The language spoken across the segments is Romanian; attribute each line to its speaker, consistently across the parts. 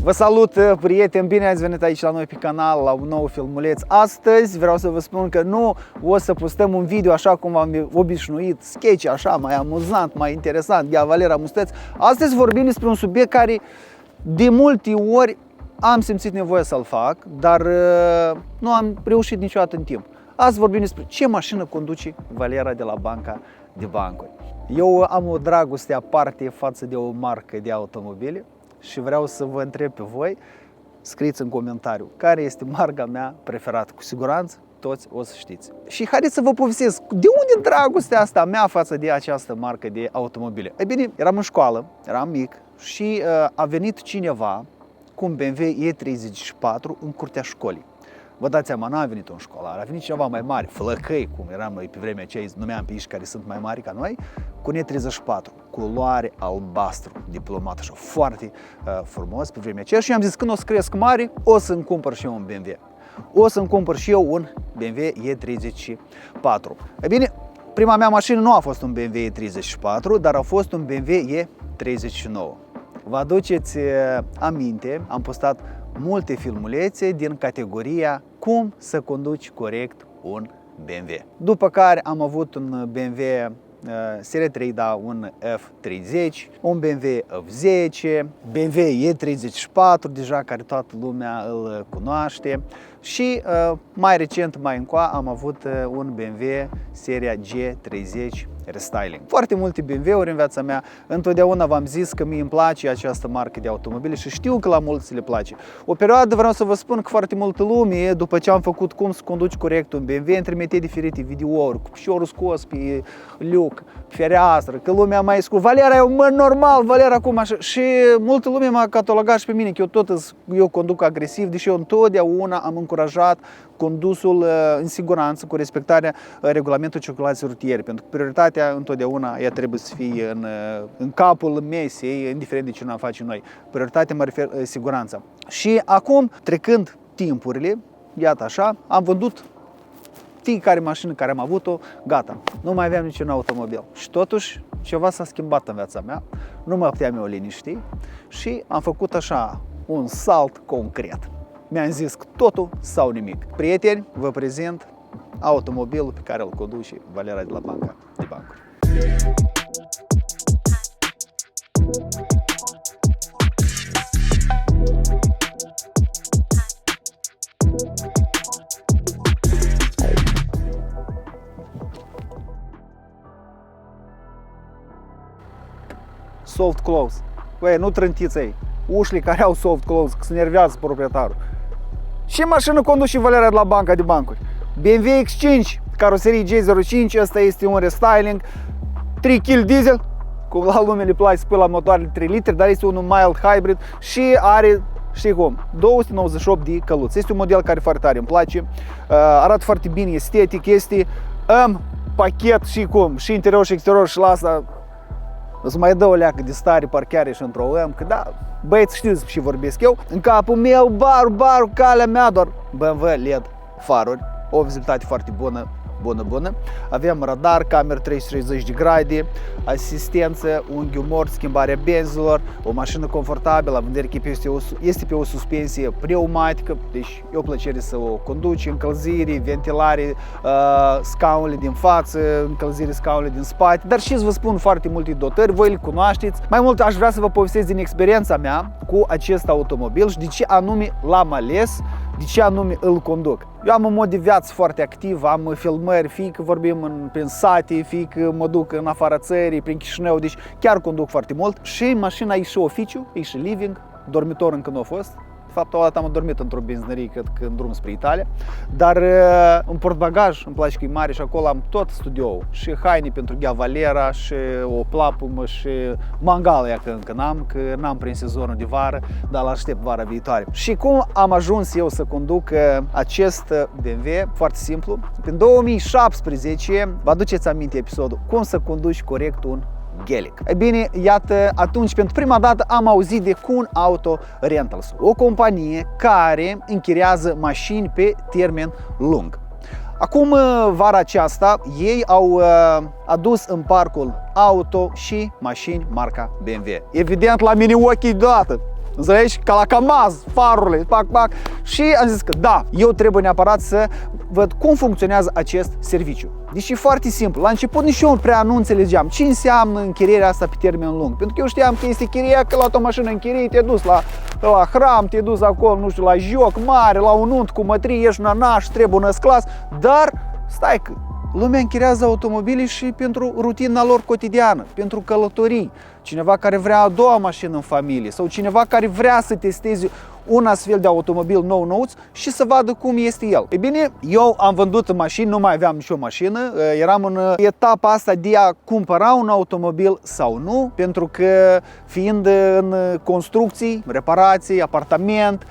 Speaker 1: Vă salut, prieteni, bine ați venit aici la noi pe canal, la un nou filmuleț. Astăzi vreau să vă spun că nu o să postăm un video așa cum am obișnuit, sketch așa, mai amuzant, mai interesant, Ghea Valera Musteț. Astăzi vorbim despre un subiect care de multe ori am simțit nevoie să-l fac, dar nu am reușit niciodată în timp. Azi vorbim despre ce mașină conduce Valera de la banca de bancuri. Eu am o dragoste aparte față de o marcă de automobile și vreau să vă întreb pe voi, scrieți în comentariu care este marca mea preferată. Cu siguranță toți o să știți. Și haideți să vă povestesc de unde dragostea asta mea față de această marcă de automobile. Ei bine, eram în școală, eram mic și a venit cineva cu un BMW E34 în curtea școlii. Vă dați seama, n-a venit un școlar, a venit cineva mai mare, flăcăi, cum eram noi pe vremea aceea, numeam pe ei care sunt mai mari ca noi, cu un E34, culoare albastru, diplomat, așa, foarte frumos pe vremea aceea. Și am zis, când o să cresc mare, o să-mi cumpăr și eu un BMW. O să-mi cumpăr și eu un BMW E34. Ei bine, prima mea mașină nu a fost un BMW E34, dar a fost un BMW E39. Vă aduceți aminte, am postat multe filmulețe din categoria cum să conduci corect un BMW. După care am avut un BMW serie 3, da, un F30, un BMW F10, BMW E34, deja care toată lumea îl cunoaște, și mai recent, mai încoa, am avut un BMW seria G30 Restyling. Foarte multe BMW-uri în viața mea. Întotdeauna v-am zis că mie îmi place această marcă de automobile și știu că la mulți le place. O perioadă vreau să vă spun că foarte multă lume, după ce am făcut cum să conduci corect un BMW, îmi trimite diferite videouri cu piciorul scos pe luc, fereastră, că lumea mai scos, Valera, eu mă normal, Valera, cum așa? Și multă lume m-a catalogat și pe mine că eu conduc agresiv, deși eu întotdeauna am încurajat condusul în siguranță, cu respectarea regulamentului circulației rutiere, pentru că prioritatea întotdeauna ea trebuie să fie în capul mesei, indiferent de ce ne-am face noi. Prioritatea mă refer siguranța. Și acum, trecând timpurile, iată așa, am vândut fiecare mașină care am avut-o, gata, nu mai aveam niciun automobil. Și totuși, ceva s-a schimbat în viața mea, nu mă puteam eu liniști și am făcut așa un salt concret. Mi-am zis că totul sau nimic. Prieteni, vă prezint automobilul pe care îl conduce Valera de la banca de bancuri. Soft close. Băi, nu trântiți ei. Ușile care au soft close, că se nervează proprietarul. Ce mașină conduce Valera de la banca de bancuri? BMW X5, caroserie G05, ăsta este un restyling, 3 kg diesel, cum la lume le place să pui la motoarele 3 litri, dar este un mild hybrid și are, știi cum, 298 de căluți. Este un model care foarte tare îmi place, arată foarte bine, estetic, este pachet și cum, și interior și exterior, și la asta îți mai dă o leacă de stare parcheare și într-o că da, băieți, știți și vorbesc eu. În capul meu, barul, calea mea, doar BMW LED faruri, o vizibilitate foarte bună. Avem radar, cameră 360 de grade, asistență, unghiul mort, schimbarea benzilor, o mașină confortabilă, având în vedere că este pe o suspensie pneumatică, deci e o plăcere să o conduci, încălzire, ventilare, scaunele din față, încălzire scaunele din spate, dar și vă spun foarte multe dotări, voi le cunoașteți. Mai mult aș vrea să vă povestesc din experiența mea cu acest automobil și de ce anume l-am ales, de ce anume îl conduc. Eu am un mod de viață foarte activ, am filmări, fie că vorbim prin sate, fie că mă duc în afara țării, prin Chișinău, deci chiar conduc foarte mult. Și mașina e și oficiu, e și living, dormitor încă nu a fost. De fapt, o dată am dormit într-o benzinărie, cred că în drum spre Italia, dar în portbagaj, îmi place că e mare și acolo am tot studioul, și haine pentru Ghea Valera, și o plapumă, și mangal, ea că încă n-am, că n-am prin sezonul de vară, dar l-aștept vara viitoare. Și cum am ajuns eu să conduc acest BMW? Foarte simplu. În 2017, vă aduceți aminte episodul cum să conduci corect un Gelic. Ei bine, iată, atunci pentru prima dată am auzit de Kun Auto Rentals, o companie care închiriază mașini pe termen lung. Acum, vara aceasta, ei au adus în parcul auto și mașini marca BMW. Evident, la mine ochii deodată. Înțelegi? Ca la Camaz, farurile, pac. Și am zis că da, eu trebuie neapărat să văd cum funcționează acest serviciu. Deci e foarte simplu. La început nici eu prea nu înțelegeam ce înseamnă închirierea asta pe termen lung. Pentru că eu știam că este chiria, că la o mașină închirie, te-ai dus la hram, te-ai dus acolo, nu știu, la joc mare, la un unt cu mătrii, ești nănaș, trebuie un clas. Dar, stai că lumea închiriază automobile și pentru rutina lor cotidiană, pentru călătorii. Cineva care vrea a doua mașină în familie sau cineva care vrea să testeze un astfel de automobil nou-nouț și să vadă cum este el. E bine, eu am vândut mașini, nu mai aveam nicio mașină, eram în etapa asta de a cumpăra un automobil sau nu, pentru că fiind în construcții, reparații, apartament,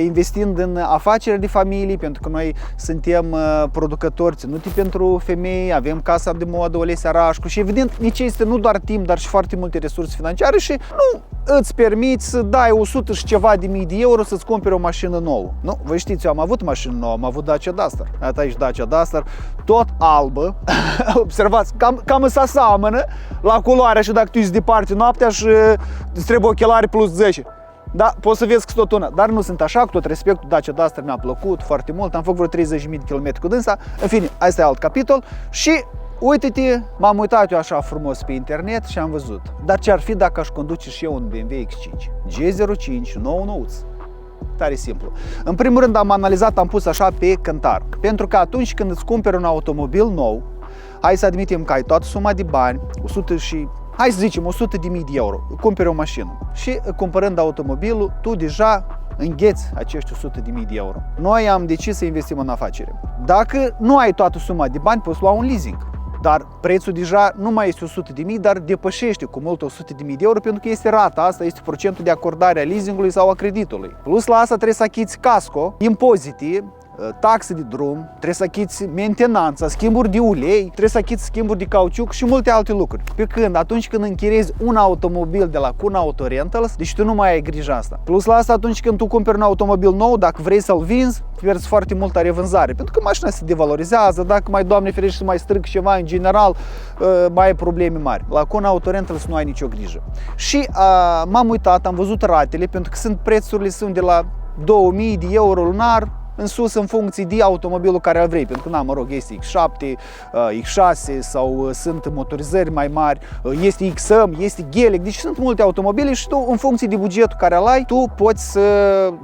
Speaker 1: investind în afaceri de familie, pentru că noi suntem producători ținuti pentru femei, avem casa de modă Olesia Rașcu și evident necesită nu doar timp, dar și foarte multe resurse financiare și nu îți permiți să dai 100 și ceva de mii de euro să-ți cumperi o mașină nouă. Nu, voi știți, eu am avut mașină nouă, am avut Dacia Duster. Iată aici Dacia Duster, tot albă. Observați, cam să seamănă la culoare și dacă tu ești departe noaptea și îți trebuie ochelari plus 10. Da, poți să vezi că tot una, dar nu sunt așa, cu tot respectul, Dacia Duster mi-a plăcut foarte mult, am făcut vreo 30.000 de km cu dânsa. În fine, asta e alt capitol și uite-te, m-am uitat eu așa frumos pe internet și am văzut. Dar ce-ar fi dacă aș conduce și eu un BMW X5? G05, nou-nouț. Tare simplu. În primul rând am analizat, am pus așa pe cântar. Pentru că atunci când îți cumperi un automobil nou, hai să admitem că ai toată suma de bani, 100 și... hai să zicem 100.000 de euro, cumperi o mașină. Și cumpărând automobilul, tu deja îngheți acești 100.000 de euro. Noi am decis să investim în afacere. Dacă nu ai toată suma de bani, poți lua un leasing. Dar prețul deja nu mai este 100.000, dar depășește cu mult 100.000 de euro pentru că este rata asta, este procentul de acordare a leasingului sau a creditului. Plus la asta trebuie să achiți casco, impozite, taxe de drum, trebuie să achiți mentenanța, schimburi de ulei, trebuie să achiți schimburi de cauciuc și multe alte lucruri. Pe când, atunci când închiriezi un automobil de la Cuna Auto Rentals, deci tu nu mai ai grijă asta. Plus la asta, atunci când tu cumperi un automobil nou, dacă vrei să-l vinzi, pierzi foarte multă revânzare, pentru că mașina se devalorizează, dacă mai, Doamne ferește, să mai stric ceva, în general, mai ai probleme mari. La Cuna Auto Rentals nu ai nicio grijă. Și m-am uitat, am văzut ratele, pentru că prețurile sunt de la 2000 de euro lunar, în sus în funcție de automobilul care îl vrei, pentru că, mă rog, este X7, X6 sau sunt motorizări mai mari, este XM, este Ghelic, deci sunt multe automobile și tu, în funcție de bugetul care îl ai, tu poți să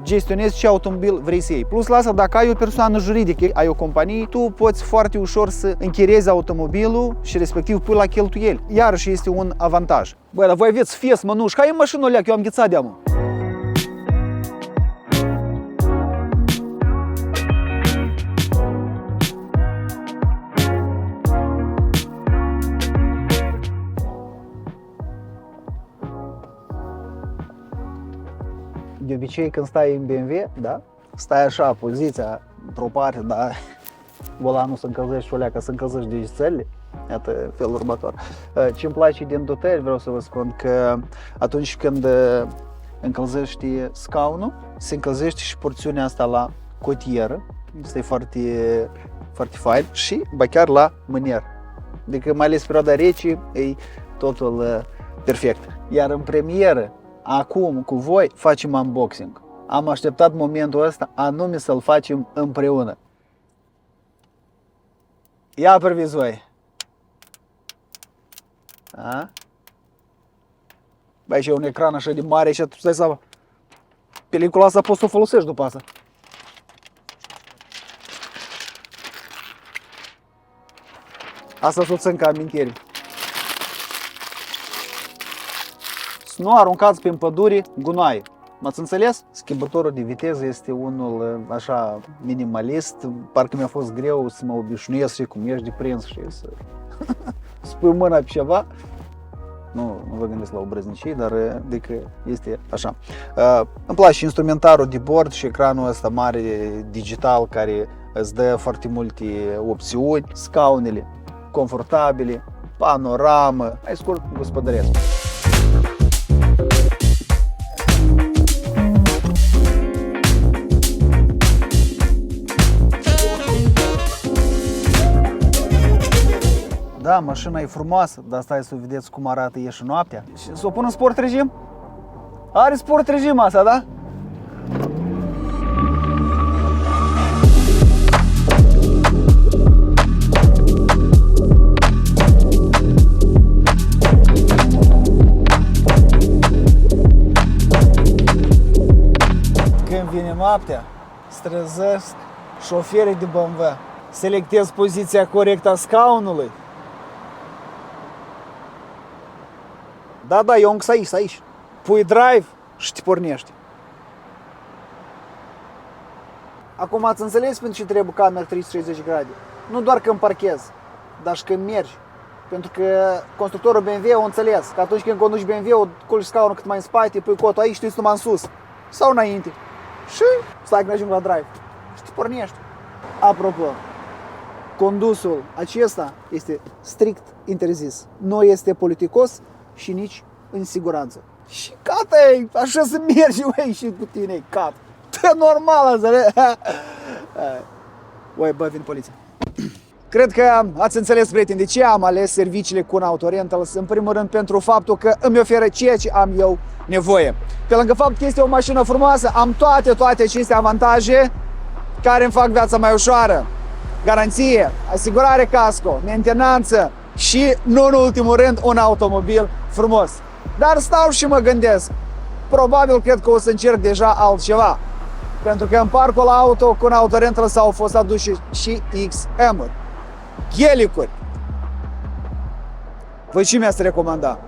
Speaker 1: gestionezi ce automobil vrei să iei. Plus la asta, dacă ai o persoană juridică, ai o companie, tu poți foarte ușor să închiriezi automobilul și respectiv pui la cheltuieli. Iarăși este un avantaj. Băi, dar voi aveți fies, mănuși, hai în mașină, leac, eu am ghețat de-amă. De obicei când stai în BMW, da? Stai așa, poziția într-o parte, da? Volanul să încălzești o leacă, să încălzești degețelele. Iată felul următor. Ce-mi place din dotări, vreau să vă spun că atunci când încălzești scaunul, se încălzește și porțiunea asta la cotieră. Este foarte, foarte fain și ba chiar la mâner. Adică mai ales perioada rece, e totul perfect. Iar în premieră, acum cu voi facem unboxing. Am așteptat momentul ăsta anume să-l facem împreună. Ia priviți voi. A? Băi, aici e un ecran așa de mare și tu stai seama. Pelicula asta poți să o folosești după asta. Asta să o țin ca amintire. Să nu aruncați pe pădure gunoaie. M-ați înțeles? Schimbătorul de viteză este unul așa minimalist. Parcă mi-a fost greu să mă obișnuiesc și cum ești de prins și să spui mâna pe ceva. Nu vă gândesc la obrăznicii, dar adică este așa. Îmi place instrumentarul de bord și ecranul ăsta mare digital care îți dă foarte multe opțiuni, scaunele confortabile, panoramă, mai scurt, gospodăresc. Da, mașina e frumoasă, dar stai să vedeți cum arată ea și noaptea. Și să o pun în sport regim? Are sport regim asta, da? Când vine noaptea, străzesc șoferii de BMW. Selectez poziția corectă a scaunului. Da, eu încă aici. Pui drive și te pornești. Acum ați înțeles pentru ce trebuie camera 360 grade? Nu doar când parchezi, dar și când mergi. Pentru că constructorul BMW a înțeles că atunci când conduci BMW, culci scaunul cât mai în spate, pui cotul aici și tu ești numai în sus sau înainte. Și stai când ajung la drive și te pornești. Apropo, condusul acesta este strict interzis. Nu este politicos și nici în siguranță. Și gata, așa să mergi, uai, și cu tine, cap. E normal asta. Uai, bă, vin poliția. Cred că ați înțeles, prieteni, de ce am ales serviciile cu un Autorentals. În primul rând pentru faptul că îmi oferă ceea ce am eu nevoie. Pe lângă faptul că este o mașină frumoasă, am toate aceste avantaje care îmi fac viața mai ușoară. Garanție, asigurare casco, mentenanță și, nu în ultimul rând, un automobil frumos. Dar stau și mă gândesc, probabil cred că o să încerc deja altceva. Pentru că în parcul auto cu un Autorentals s-au fost aduși și XM-uri, Gelicuri. Voi ce mi-ați recomanda?